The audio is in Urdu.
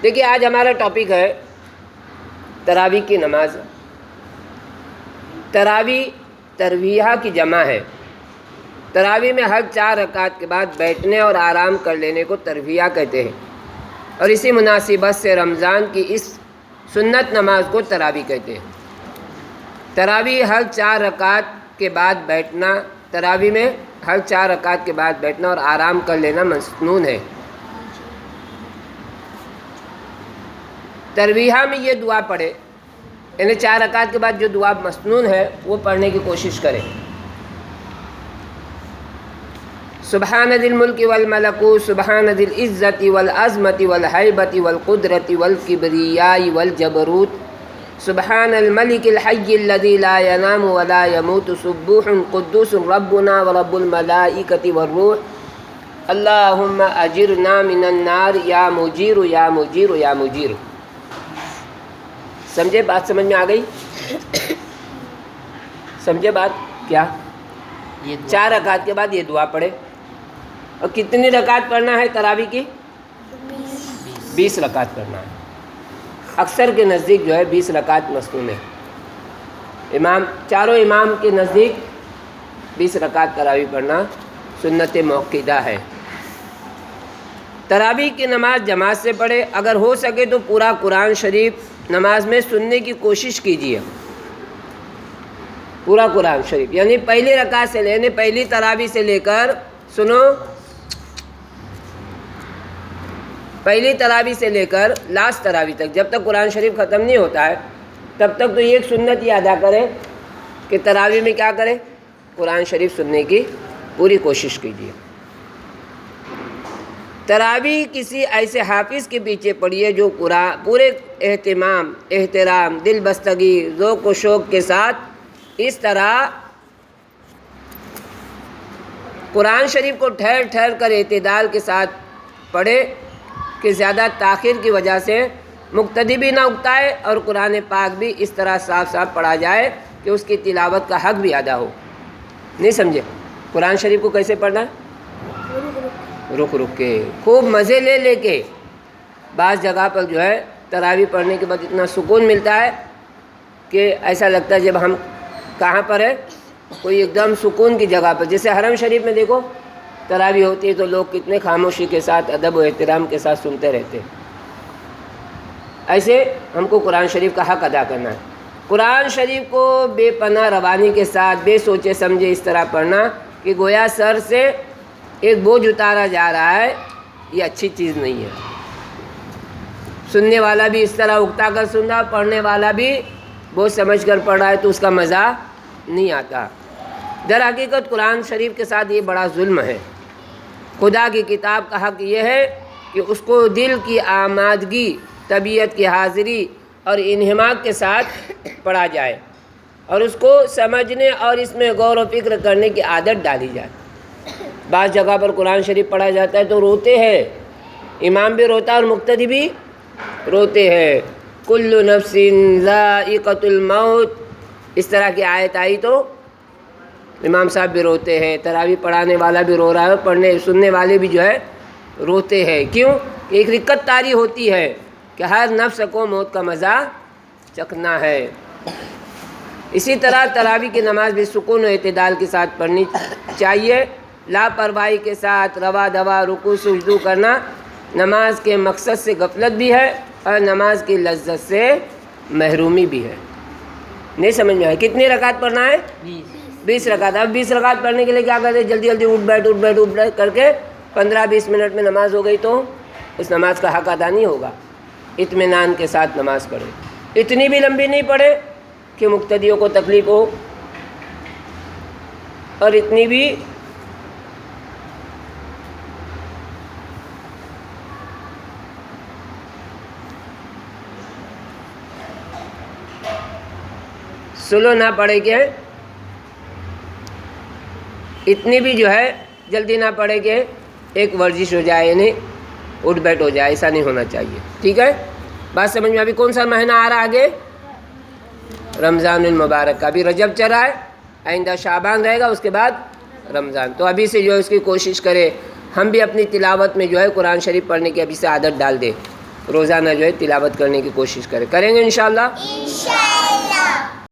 دیکھیے آج ہمارا ٹاپک ہے تراویح کی نماز۔ تراویح ترویحہ کی جمع ہے۔ تراویح میں ہر 4 رکعت کے بعد بیٹھنے اور آرام کر لینے کو ترویحہ کہتے ہیں، اور اسی مناسبت سے رمضان کی اس سنت نماز کو تراویح کہتے ہیں۔ تراویح ہر 4 رکعت کے بعد بیٹھنا، تراویح میں ہر 4 رکعت کے بعد بیٹھنا اور آرام کر لینا مسنون ہے۔ ترویحہ میں یہ دعا پڑھے، یعنی 4 رکعت کے بعد جو دعا مسنون ہے وہ پڑھنے کی کوشش کرے۔ سبحان ذی الملک والملکوت، سبحان ذی العزت والعظمت والہیبت والقدرت والکبریاء والجبروت، سبحان الملک الحی الذی لا ینام ولا یموت، سبوح قدوس ربنا ورب الملائکۃ والروح، اللہم اجرنا من النار یا مجیر یا مجیر یا مجیر۔ سمجھے بات؟ سمجھ میں آ گئی؟ سمجھے بات کیا؟ 4 رکعت کے بعد یہ دعا پڑھے۔ اور کتنی رکعت پڑھنا ہے تراویح کی؟ 20 رکعت پڑھنا ہے۔ اکثر کے نزدیک جو ہے 20 رکعت مسنون ہے۔ چاروں امام کے نزدیک 20 رکعت تراویح پڑھنا سنت موقدہ ہے۔ تراویح کی نماز جماعت سے پڑھے، اگر ہو سکے تو پورا قرآن شریف نماز میں سننے کی کوشش کیجیے۔ پورا قرآن شریف یعنی پہلی رکعت سے یعنی پہلی تراویح سے لے کر سنو، پہلی تراویح سے لے کر لاسٹ تراویح تک، جب تک قرآن شریف ختم نہیں ہوتا ہے تب تک تو یہ ایک سنت ہی ادا کرے کہ تراویح میں کیا کرے؟ قرآن شریف سننے کی پوری کوشش کیجیے۔ تراویح کسی ایسے حافظ کے پیچھے پڑھیے جو پورے احترام، دل بستگی، ذوق و شوق کے ساتھ اس طرح قرآن شریف کو ٹھہر ٹھہر کر اعتدال کے ساتھ پڑھے کہ زیادہ تاخیر کی وجہ سے مقتدی بھی نہ اکتائے اور قرآن پاک بھی اس طرح صاف صاف پڑھا جائے کہ اس کی تلاوت کا حق بھی ادا ہو۔ نہیں سمجھے؟ قرآن شریف کو کیسے پڑھنا ہے؟ رک رک کے، خوب مزے لے لے کے۔ بعض جگہ پر جو ہے تراویح پڑھنے کے بعد اتنا سکون ملتا ہے کہ ایسا لگتا ہے جب ہم کہاں پر ہے، کوئی ایک دم سکون کی جگہ پر، جیسے حرم شریف میں دیکھو تراویح ہوتی ہے تو لوگ کتنے خاموشی کے ساتھ، ادب و احترام کے ساتھ سنتے رہتے ہیں۔ ایسے ہم کو قرآن شریف کا حق ادا کرنا ہے۔ قرآن شریف کو بے پناہ روانی کے ساتھ، بے سوچے سمجھے اس طرح پڑھنا کہ گویا سر سے ایک بوجھ اتارا جا رہا ہے، یہ اچھی چیز نہیں ہے۔ سننے والا بھی اس طرح اکتا کر سن رہا، پڑھنے والا بھی بوجھ سمجھ کر پڑھ رہا ہے تو اس کا مزہ نہیں آتا۔ در حقیقت قرآن شریف کے ساتھ یہ بڑا ظلم ہے۔ خدا کی کتاب کا حق یہ ہے کہ اس کو دل کی آمادگی، طبیعت کی حاضری اور انہماک کے ساتھ پڑھا جائے، اور اس کو سمجھنے اور اس میں غور و فکر کرنے کی عادت ڈالی جائے۔ بعض جگہ پر قرآن شریف پڑھا جاتا ہے تو روتے ہیں، امام بھی روتا ہے اور مقتدی بھی روتے ہیں۔ کل نفس ذائقۃ الموت، اس طرح کی آیت آئی تو امام صاحب بھی روتے ہیں، تراویح پڑھانے والا بھی رو رہا ہے، سننے والے بھی جو ہے روتے ہیں۔ کیوں؟ ایک رکت طاری ہوتی ہے کہ ہر نفس کو موت کا مزہ چکھنا ہے۔ اسی طرح تراویح کی نماز بھی سکون و اعتدال کے ساتھ پڑھنی چاہیے۔ لاپرواہی کے ساتھ روا دوا رکوع سجدو کرنا نماز کے مقصد سے غفلت بھی ہے اور نماز کی لذت سے محرومی بھی ہے۔ نہیں سمجھ میں آئے؟ کتنی رکعت پڑھنا ہے؟ 20 رکعت۔ اب 20 رکعت پڑھنے کے لیے کیا کرتے ہیں؟ جلدی جلدی اٹھ بیٹھ کر کے 15-20 منٹ میں نماز ہو گئی تو اس نماز کا حق ادا نہیں ہوگا۔ اطمینان کے ساتھ نماز پڑھے، اتنی بھی لمبی نہیں پڑھے کہ مقتدیوں کو تکلیف ہو، اور اتنی بھی سلو نہ پڑھے کہ اتنی بھی جو ہے جلدی نہ پڑھے کہ ایک ورزش ہو جائے، یعنی اٹھ بیٹھ ہو جائے، ایسا نہیں ہونا چاہیے۔ ٹھیک ہے؟ بات سمجھ میں؟ ابھی کون سا مہینہ آ رہا آگے؟ رمضان المبارک کا۔ ابھی رجب چل رہا ہے، آئندہ شعبان رہے گا، اس کے بعد رمضان۔ تو ابھی سے جو ہے اس کی کوشش کرے، ہم بھی اپنی تلاوت میں جو ہے قرآن شریف پڑھنے کی ابھی سے عادت ڈال دیں۔ روزانہ جو ہے تلاوت کرنے کی کوشش کریں گے انشاءاللہ.